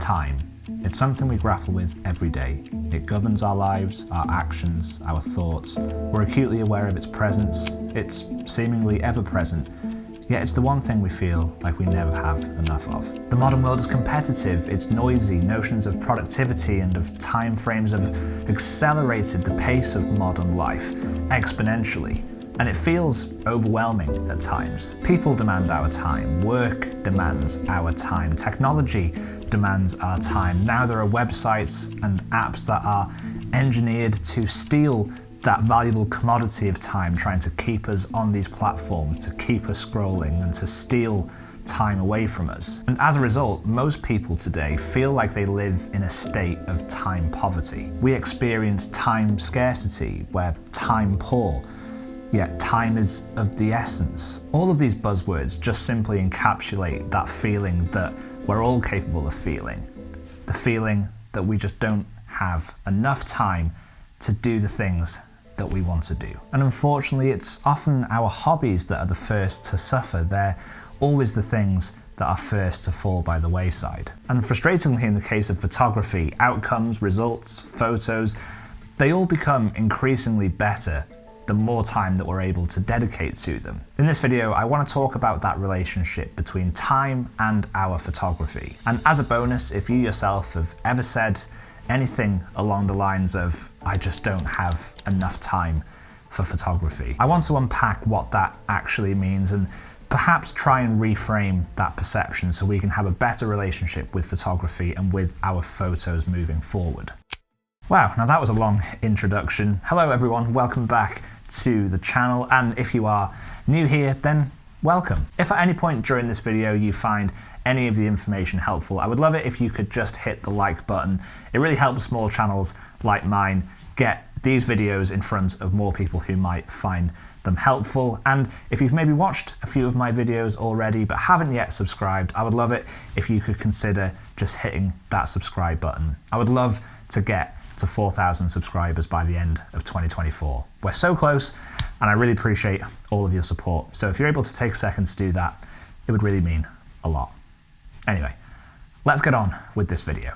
Time. It's something we grapple with every day. It governs our lives, our actions, our thoughts. We're acutely aware of its presence. It's seemingly ever present. Yet it's the one thing we feel like we never have enough of. The modern world is competitive, it's noisy, notions of productivity and of time frames have accelerated the pace of modern life exponentially. And it feels overwhelming at times. People demand our time, work demands our time, technology demands our time. Now there are websites and apps that are engineered to steal that valuable commodity of time, trying to keep us on these platforms, to keep us scrolling and to steal time away from us. And as a result, most people today feel like they live in a state of time poverty. We experience time scarcity, we're time poor, yet time is of the essence. All of these buzzwords just simply encapsulate that feeling that we're all capable of feeling. The feeling that we just don't have enough time to do the things that we want to do. And unfortunately, it's often our hobbies that are the first to suffer. They're always the things that are first to fall by the wayside. And frustratingly, in the case of photography, outcomes, results, photos, they all become increasingly better the more time that we're able to dedicate to them. In this video, I want to talk about that relationship between time and our photography. And as a bonus, if you yourself have ever said anything along the lines of, I just don't have enough time for photography, I want to unpack what that actually means and perhaps try and reframe that perception so we can have a better relationship with photography and with our photos moving forward. Wow, now that was a long introduction. Hello everyone, welcome back to the channel, and if you are new here, then welcome. If at any point during this video you find any of the information helpful, I would love it if you could just hit the like button. It really helps small channels like mine get these videos in front of more people who might find them helpful. And if you've maybe watched a few of my videos already but haven't yet subscribed, I would love it if you could consider just hitting that subscribe button. I would love to get to 4,000 subscribers by the end of 2024. We're so close, and I really appreciate all of your support. So if you're able to take a second to do that, it would really mean a lot. Anyway, let's get on with this video.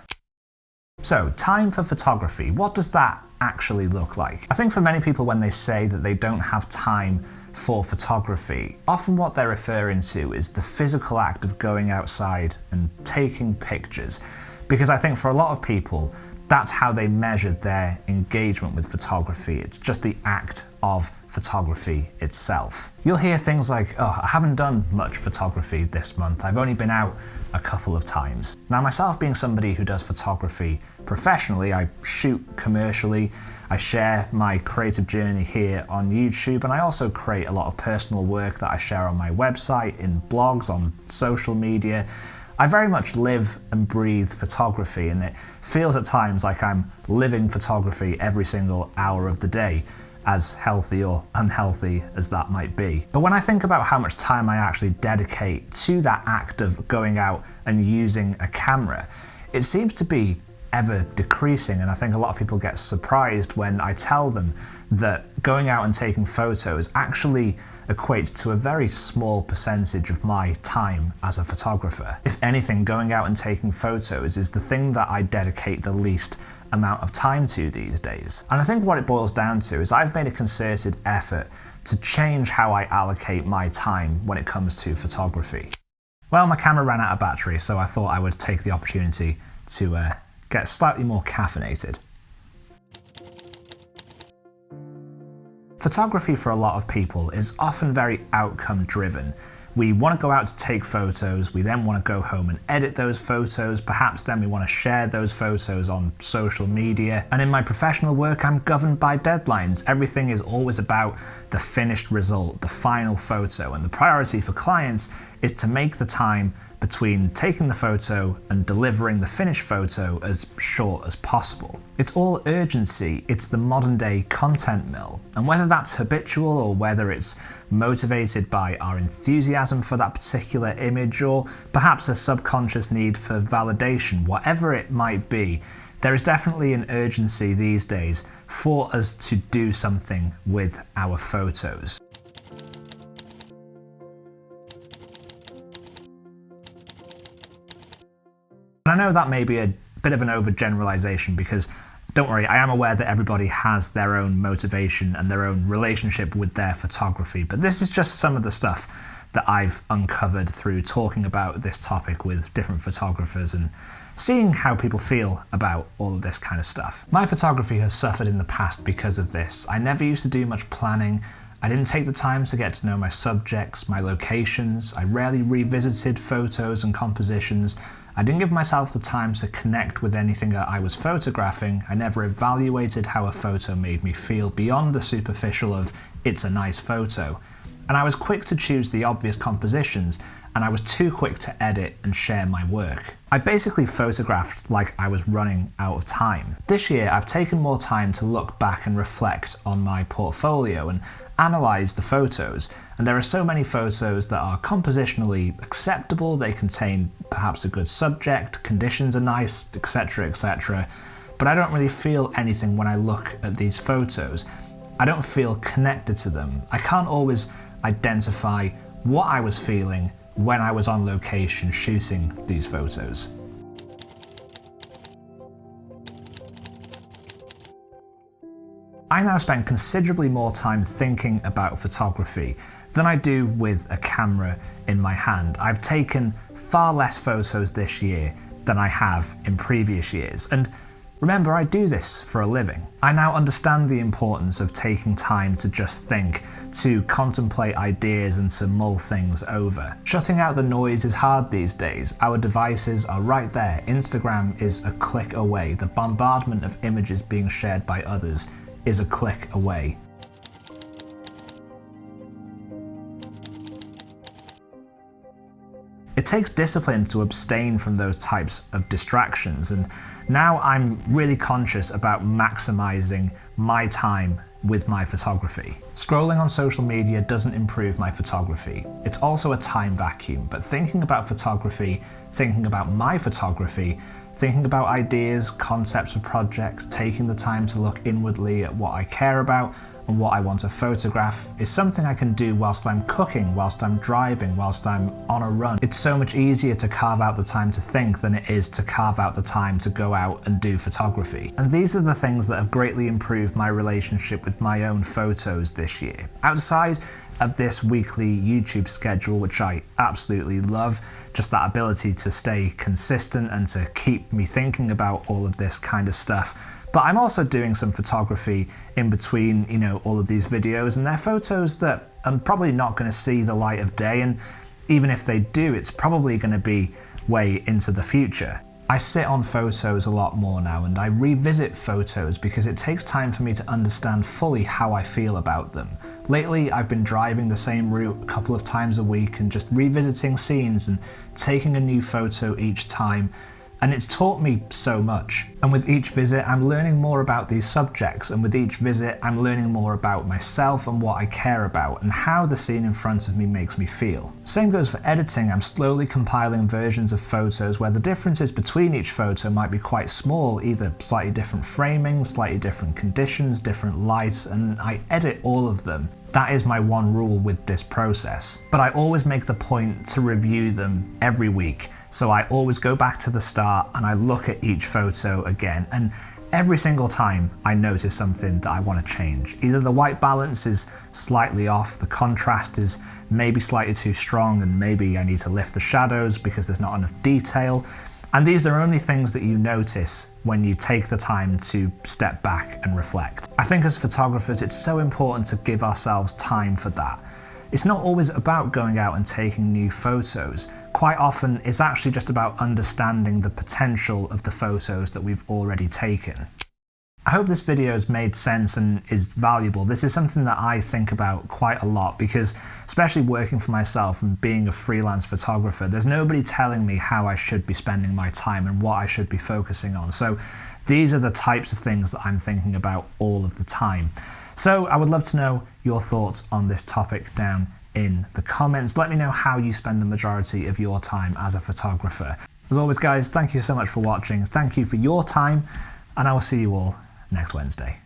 So, time for photography, what does that actually look like? I think for many people, when they say that they don't have time for photography, often what they're referring to is the physical act of going outside and taking pictures. Because I think for a lot of people, that's how they measured their engagement with photography. It's just the act of photography itself. You'll hear things like, oh, I haven't done much photography this month. I've only been out a couple of times. Now, myself being somebody who does photography professionally, I shoot commercially, I share my creative journey here on YouTube, and I also create a lot of personal work that I share on my website, in blogs, on social media. I very much live and breathe photography, and it feels at times like I'm living photography every single hour of the day, as healthy or unhealthy as that might be. But when I think about how much time I actually dedicate to that act of going out and using a camera, it seems to be ever decreasing, and I think a lot of people get surprised when I tell them that going out and taking photos actually equates to a very small percentage of my time as a photographer. If anything, going out and taking photos is the thing that I dedicate the least amount of time to these days. And I think what it boils down to is I've made a concerted effort to change how I allocate my time when it comes to photography. Well, my camera ran out of battery, so I thought I would take the opportunity to get slightly more caffeinated. Photography for a lot of people is often very outcome driven. We want to go out to take photos, we then want to go home and edit those photos, perhaps then we want to share those photos on social media. And in my professional work, I'm governed by deadlines. Everything is always about the finished result, the final photo, and the priority for clients is to make the time between taking the photo and delivering the finished photo as short as possible. It's all urgency, it's the modern day content mill. And whether that's habitual or whether it's motivated by our enthusiasm for that particular image or perhaps a subconscious need for validation, whatever it might be, there is definitely an urgency these days for us to do something with our photos. And I know that may be a bit of an overgeneralization because, don't worry, I am aware that everybody has their own motivation and their own relationship with their photography, but this is just some of the stuff that I've uncovered through talking about this topic with different photographers and seeing how people feel about all of this kind of stuff. My photography has suffered in the past because of this. I never used to do much planning. I didn't take the time to get to know my subjects, my locations. I rarely revisited photos and compositions. I didn't give myself the time to connect with anything that I was photographing. I never evaluated how a photo made me feel beyond the superficial of, it's a nice photo. And I was quick to choose the obvious compositions, and I was too quick to edit and share my work. I basically photographed like I was running out of time. This year, I've taken more time to look back and reflect on my portfolio and analyze the photos. And there are so many photos that are compositionally acceptable, they contain perhaps a good subject, conditions are nice, etc., etc. But I don't really feel anything when I look at these photos. I don't feel connected to them. I can't always identify what I was feeling when I was on location shooting these photos. I now spend considerably more time thinking about photography than I do with a camera in my hand. I've taken far less photos this year than I have in previous years, and remember, I do this for a living. I now understand the importance of taking time to just think, to contemplate ideas and to mull things over. Shutting out the noise is hard these days. Our devices are right there. Instagram is a click away. The bombardment of images being shared by others is a click away. It takes discipline to abstain from those types of distractions, and now I'm really conscious about maximizing my time with my photography. Scrolling on social media doesn't improve my photography. It's also a time vacuum, but thinking about photography, thinking about my photography, thinking about ideas, concepts of projects, taking the time to look inwardly at what I care about and what I want to photograph is something I can do whilst I'm cooking, whilst I'm driving, whilst I'm on a run. It's so much easier to carve out the time to think than it is to carve out the time to go out and do photography. And these are the things that have greatly improved my relationship with my own photos this year. Outside of this weekly YouTube schedule, which I absolutely love, just that ability to stay consistent and to keep me thinking about all of this kind of stuff. But I'm also doing some photography in between, all of these videos, and they're photos that I'm probably not going to see the light of day, and even if they do, it's probably going to be way into the future. I sit on photos a lot more now, and I revisit photos because it takes time for me to understand fully how I feel about them. Lately, I've been driving the same route a couple of times a week and just revisiting scenes and taking a new photo each time. And it's taught me so much. And with each visit, I'm learning more about these subjects, and with each visit, I'm learning more about myself and what I care about, and how the scene in front of me makes me feel. Same goes for editing. I'm slowly compiling versions of photos where the differences between each photo might be quite small, either slightly different framing, slightly different conditions, different lights, and I edit all of them. That is my one rule with this process. But I always make the point to review them every week. So I always go back to the start and I look at each photo again, and every single time I notice something that I want to change. Either the white balance is slightly off, the contrast is maybe slightly too strong, and maybe I need to lift the shadows because there's not enough detail. And these are only things that you notice when you take the time to step back and reflect. I think as photographers, it's so important to give ourselves time for that. It's not always about going out and taking new photos. Quite often, it's actually just about understanding the potential of the photos that we've already taken. I hope this video has made sense and is valuable. This is something that I think about quite a lot because, especially working for myself and being a freelance photographer, there's nobody telling me how I should be spending my time and what I should be focusing on. So these are the types of things that I'm thinking about all of the time. So I would love to know your thoughts on this topic down in the comments. Let me know how you spend the majority of your time as a photographer. As always, guys, thank you so much for watching. Thank you for your time, and I will see you all next Wednesday.